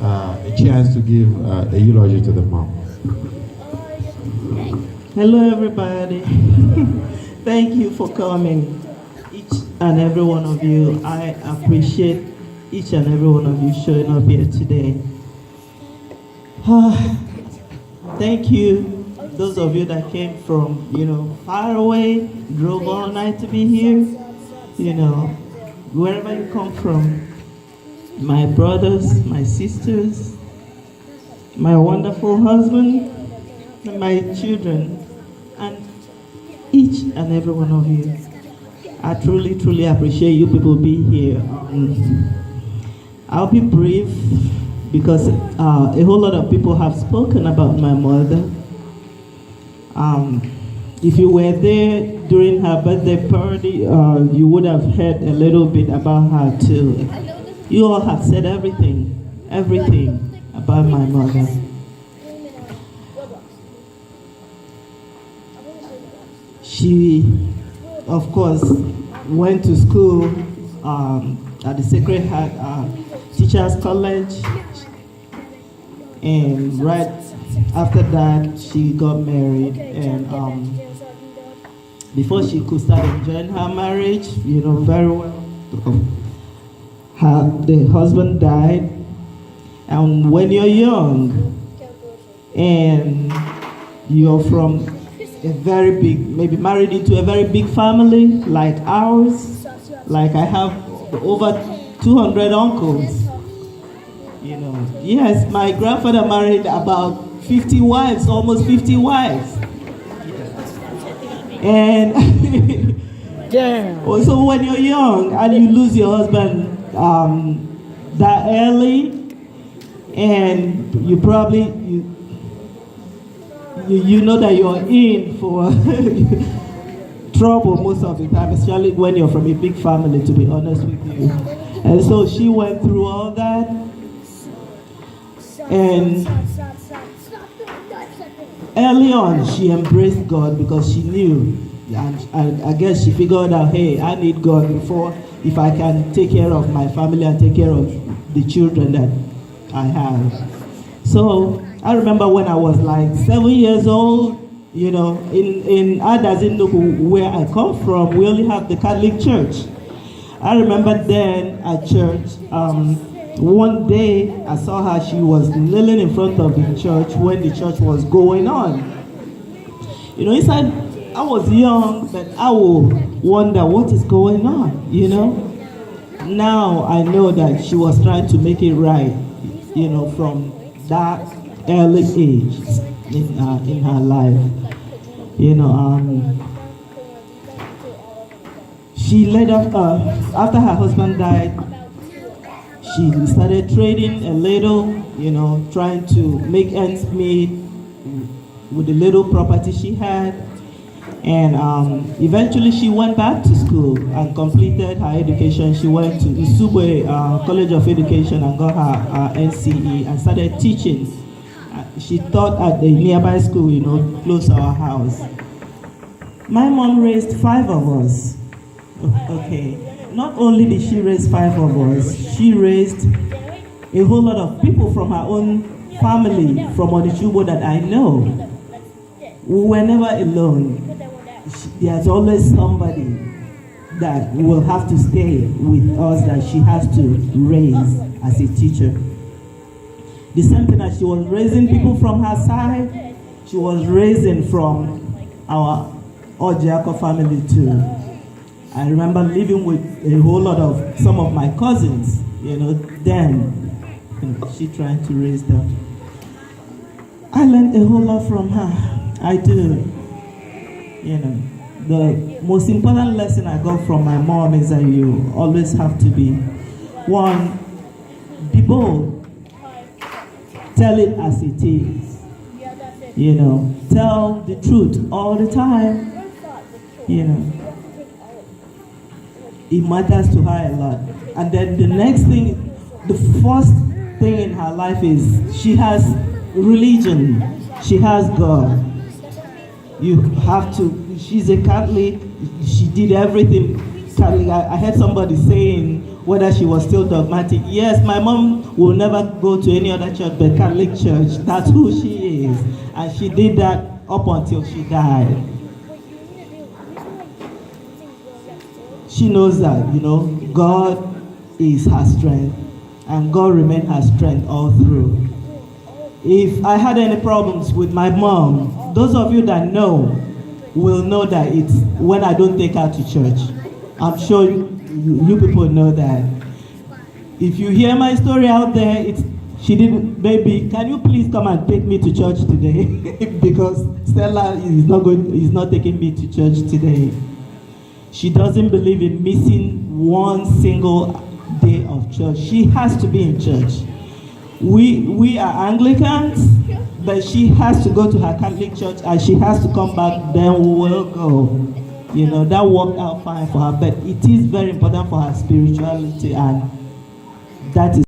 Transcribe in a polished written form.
A chance to give a eulogy to the mom. Hello, everybody. Thank you for coming, each and every one of you. I appreciate each and every one of you showing up here today. Thank you, those of you that came from, far away, drove all night to be here, wherever you come from. My brothers, my sisters, my wonderful husband, and my children, and each and every one of you. I truly, truly appreciate you people being here. I'll be brief because a whole lot of people have spoken about my mother. If you were there during her birthday party, you would have heard a little bit about her too. You all have said everything about my mother. She, of course, went to school at the Sacred Heart Teachers College, and right after that, she got married, and before she could start enjoying her marriage, very well, the husband died. And when you're young and you're from a very big, maybe married into a very big family like ours, like I have over 200 uncles, Yes, my grandfather married about 50 wives, almost 50 wives. And also when you're young and you lose your husband that early, and you probably, you know that you're in for trouble most of the time, especially when you're from a big family, to be honest with you. And so she went through all that, and early on she embraced God because she knew, and I guess she figured out, hey, I need God before, if I can take care of my family and take care of the children that I have. So I remember when I was like 7 years old, in Adazinduku, where I come from, we only have the Catholic Church. I remember then at church, one day I saw her, she was kneeling in front of the church when the church was going on. Inside, I was young, but I would wonder what is going on, Now I know that she was trying to make it right, from that early age in her life. She later, after her husband died, she started trading a little, trying to make ends meet with the little property she had. And eventually she went back to school and completed her education. She went to Isubwe College of Education and got her NCE and started teaching. She taught at the nearby school, close to our house. My mom raised 5 of us. Okay. Not only did she raise 5 of us, she raised a whole lot of people from her own family, from Onichubo that I know. We were never alone. There's always somebody that will have to stay with us that she has to raise as a teacher. The same thing that she was raising people from her side, she was raising from our Ojiako family too. I remember living with a whole lot of some of my cousins, she trying to raise them. I learned a whole lot from her. I do. The most important lesson I got from my mom is that you always have to be, one, be bold. Tell it as it is. Tell the truth all the time. It matters to her a lot. And then the next thing, the first thing in her life is she has religion. She has God. You have to, she's a Catholic, she did everything Catholic. I heard somebody saying whether she was still dogmatic. Yes, my mom will never go to any other church but Catholic Church. That's who she is. And she did that up until she died. She knows that, God is her strength, and God remained her strength all through. If I had any problems with my mom, those of you that know will know that it's when I don't take her to church. I'm sure you people know that. If you hear my story out there, she didn't, baby, can you please come and take me to church today? Because Stella is not taking me to church today. She doesn't believe in missing one single day of church. She has to be in church. We are Anglicans, but she has to go to her Catholic church and she has to come back, then we will go. That worked out fine for her, but it is very important for her spirituality, and that is